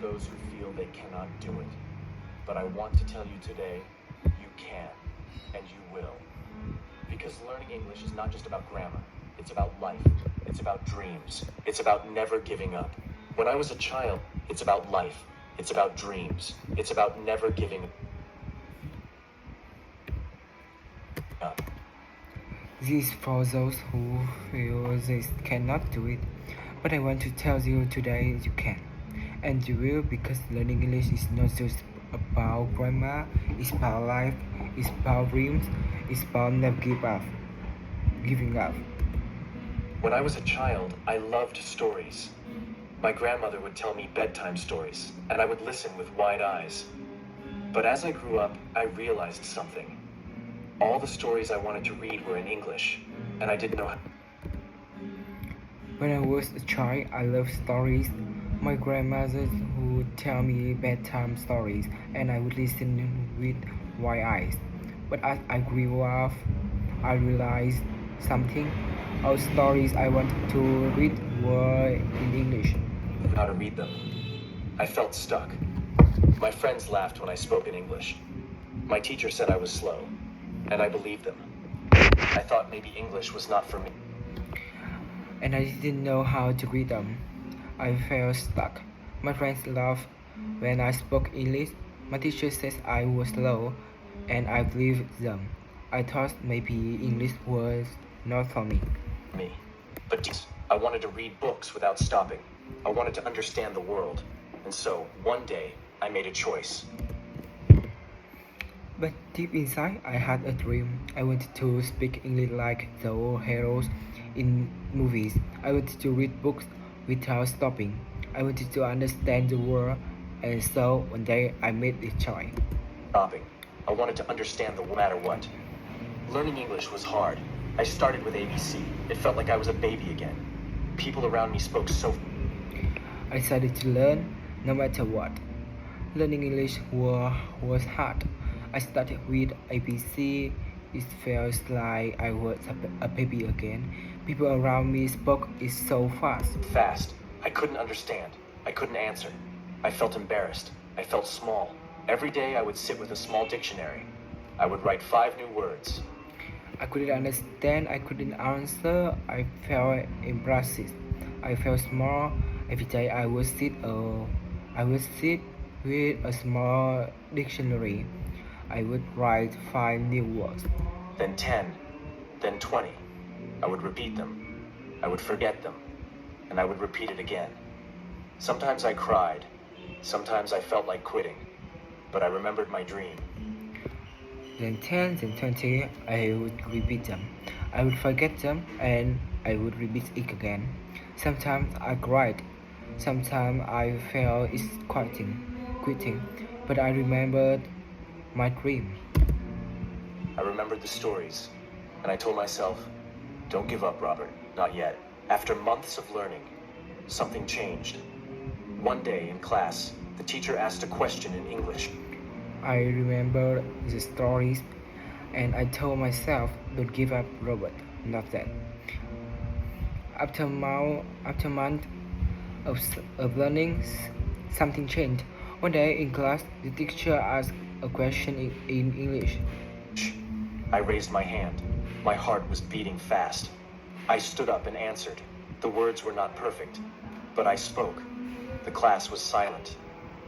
those who feel they cannot do it. But I want to tell you today, you can, and you will. Because learning English is not just about grammar, it's about life, it's about dreams, it's about never giving up. When I was a child, it's about life, it's about dreams, it's about never giving up. This is for those who feel they cannot do it, but I want to tell you today you can. And you will, because learning English is not just about grammar, it's about life, it's about dreams, it's about never giving up. When I was a child, I loved stories. My grandmother would tell me bedtime stories, and I would listen with wide eyes. But as I grew up, I realized something. All the stories I wanted to read were in English, and I didn't know how. When I was a child, I loved stories. My grandmother would tell me bedtime stories, and I would listen with wide eyes. But as I grew up, I realized something. All stories I wanted to read were in English. How to read them. I felt stuck. My friends laughed when I spoke in English. My teacher said I was slow, and I believed them. I thought maybe English was not for me. And I didn't know how to read them. I felt stuck. My friends laughed when I spoke English. My teacher says I was slow, and I believed them. I thought maybe English was not for me. But I wanted to read books without stopping. I wanted to understand the world. And so, one day, I made a choice. But deep inside, I had a dream. I wanted to speak English like the heroes in movies. I wanted to read books without stopping. I wanted to understand the world, and so one day I made a choice. Stopping. I wanted to understand the world no matter what. Learning English was hard. I started with ABC. It felt like I was a baby again. People around me spoke so. I decided to learn no matter what. Learning English was hard. I started with ABC. It felt like I was a baby again. People around me spoke it so fast. Fast. I couldn't understand. I couldn't answer. I felt embarrassed. I felt small. Every day I would sit with a small dictionary. I would write 5 new words. I couldn't understand, I couldn't answer, I felt embarrassed. I felt small. Every day I would sit with a small dictionary. I would write 5 new words. Then 10, then 20. I would repeat them. I would forget them. And I would repeat it again. Sometimes I cried. Sometimes I felt like quitting. But I remembered my dream. Then 10, then 20, I would repeat them. I would forget them, and I would repeat it again. Sometimes I cried. Sometimes I felt it's quitting. But I remembered my dream. I remembered the stories, and I told myself, don't give up, Robert, not yet. After months of learning, something changed. One day in class, the teacher asked a question in English. I remember the stories, and I told myself, don't give up, Robert, not that. After month of learning, something changed. One day in class, the teacher asked a question in English. I raised my hand. My heart was beating fast. I stood up and answered. The words were not perfect, but I spoke. The class was silent.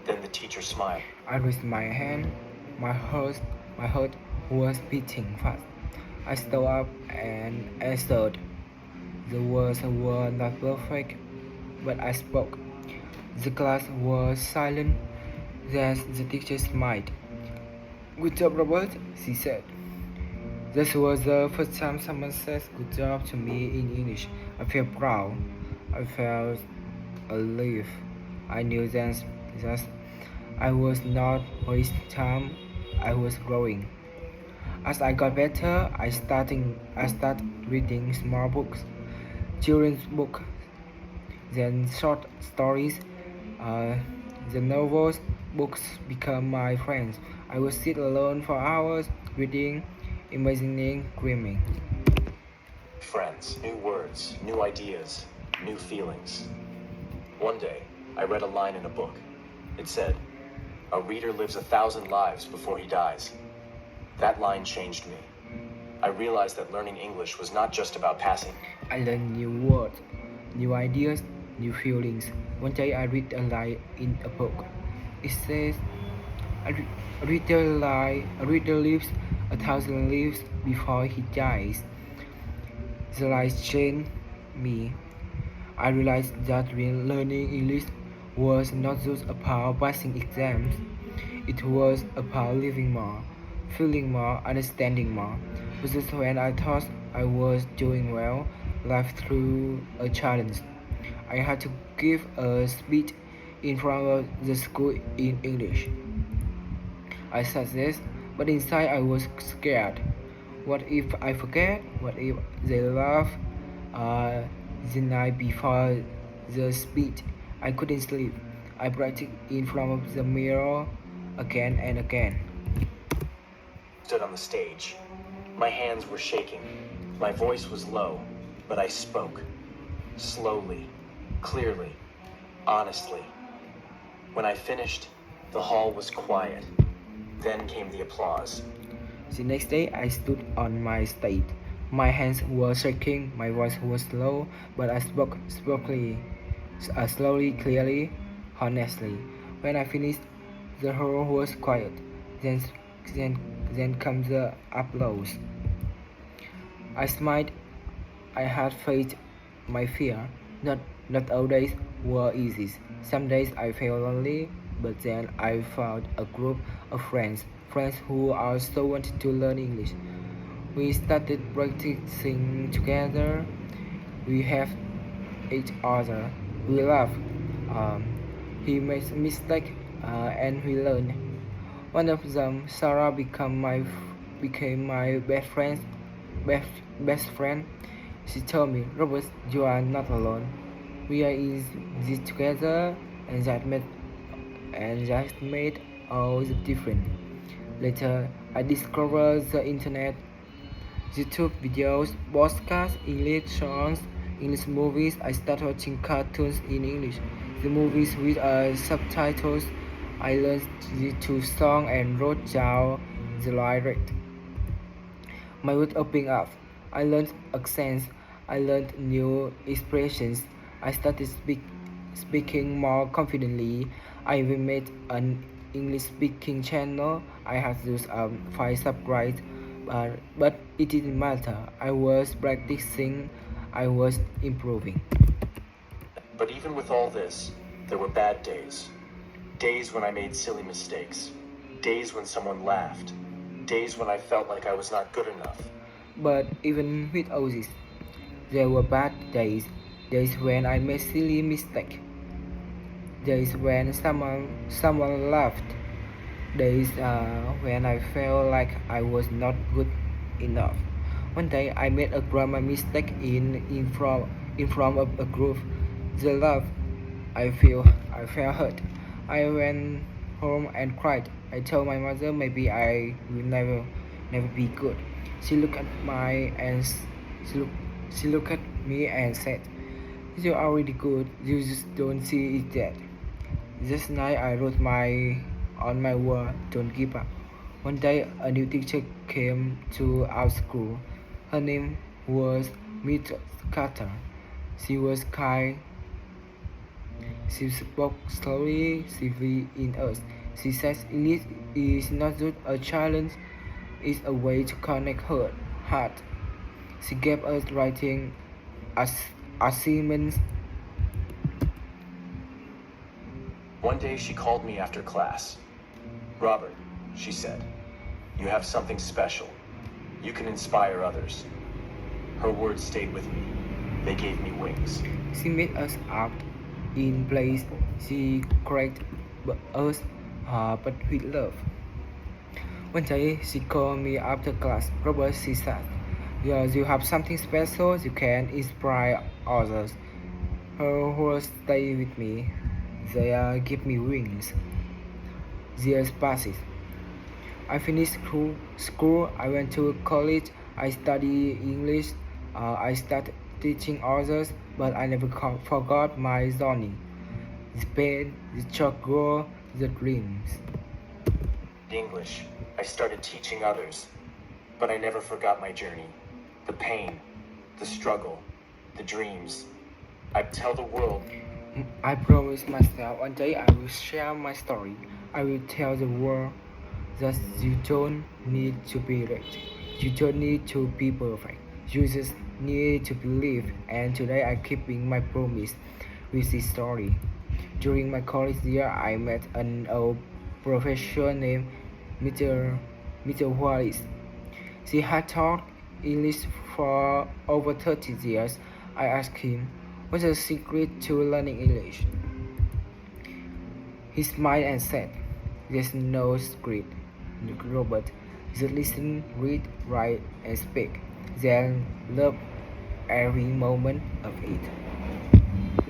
Then the teacher smiled. I raised my hand. My heart was beating fast. I stood up and answered. The words were not perfect, but I spoke. The class was silent. Then the teacher smiled. Good job, Robert, she said. This was the first time someone said good job to me in English. I felt proud. I felt relief. I knew then that I was not wasting time. I was growing. As I got better, I started reading small books, children's books, then short stories. The novels books become my friends. I would sit alone for hours, reading, imagining, dreaming. Friends, new words, new ideas, new feelings. One day, I read a line in a book. It said, "A reader lives 1,000 lives before he dies." That line changed me. I realized that learning English was not just about passing. I learned new words, new ideas, new feelings. One day I read a line in a book. It says, a reader lives 1,000 lives before he dies. The line changed me. I realized that learning English was not just about passing exams. It was about living more, feeling more, understanding more. Just when I thought I was doing well, life threw a challenge. I had to give a speech in front of the school in English. I succeeded, but inside I was scared. What if I forget? What if they laugh? The night before the speech, I couldn't sleep. I practiced in front of the mirror again and again. Stood on the stage. My hands were shaking. My voice was low, but I spoke. Slowly, clearly, honestly. When I finished, the hall was quiet. Then came the applause. The next day, I stood on my stage. My hands were shaking, my voice was low, but I spoke slowly, clearly, honestly. When I finished, the hall was quiet. Then, then comes the applause. I smiled. I had faced my fear. Not all days were easy. Some days I felt lonely, but then I found a group of friends who also wanted to learn English. We started practicing together. We helped each other. We laughed. Um, he made mistakes, and we learned. One of them, Sarah, became my best best friend. She told me, "Robert, you are not alone. We are in this together," and that made all the difference. Later, I discovered the internet, YouTube videos, podcasts, English songs, English movies. I started watching cartoons in English. The movies with subtitles. I learned the two songs and wrote down the lyrics. My world opened up. I learned accents. I learned new expressions. I started speaking more confidently. I even made an English speaking channel. I had those 5 subscribers, but it didn't matter. I was practicing. I was improving. But even with all this, there were bad days. Days when I made silly mistakes. Days when someone laughed. Days when I felt like I was not good enough. But even with all this, there were bad days. Days when I made silly mistakes. Days when someone laughed. Days when I felt like I was not good enough. One day I made a grammar mistake in front of a group. They laughed. I felt hurt. I went home and cried. I told my mother maybe I will never be good. She looked at she looked at me and said, "You are really good. You just don't see it yet." This night I wrote on my wall, "Don't give up." One day a new teacher came to our school. Her name was Miss Carter. She was kind. She spoke slowly. She believed in us. She says English is not just a challenge, it's a way to connect her heart. She gave us writing assignments. One day she called me after class. "Robert," she said, "you have something special. You can inspire others." Her words stayed with me. They gave me wings. She made us act in plays. She corrected us, but with love. One day she called me after class. "Robert," she said, you have something special. You can inspire others." Her words stay with me. They give me wings. Years passes. I finished school. I went to college. I studied English. I started teaching others, but I never forgot my journey. The pain, the struggle, the dreams. English. I started teaching others, but I never forgot my journey. The pain, the struggle, the dreams. I'd tell the world. I promised myself one day I will share my story. I will tell the world that you don't need to be rich. You don't need to be perfect. You just need to believe. And today I'm keeping my promise with this story. During my college year, I met an old professor named Mr. Wallace. She had taught English for over 30 years. I asked him, what's the secret to learning English? He smiled and said, there's no secret, Robert. Just listen, read, write, and speak. Then love every moment of it.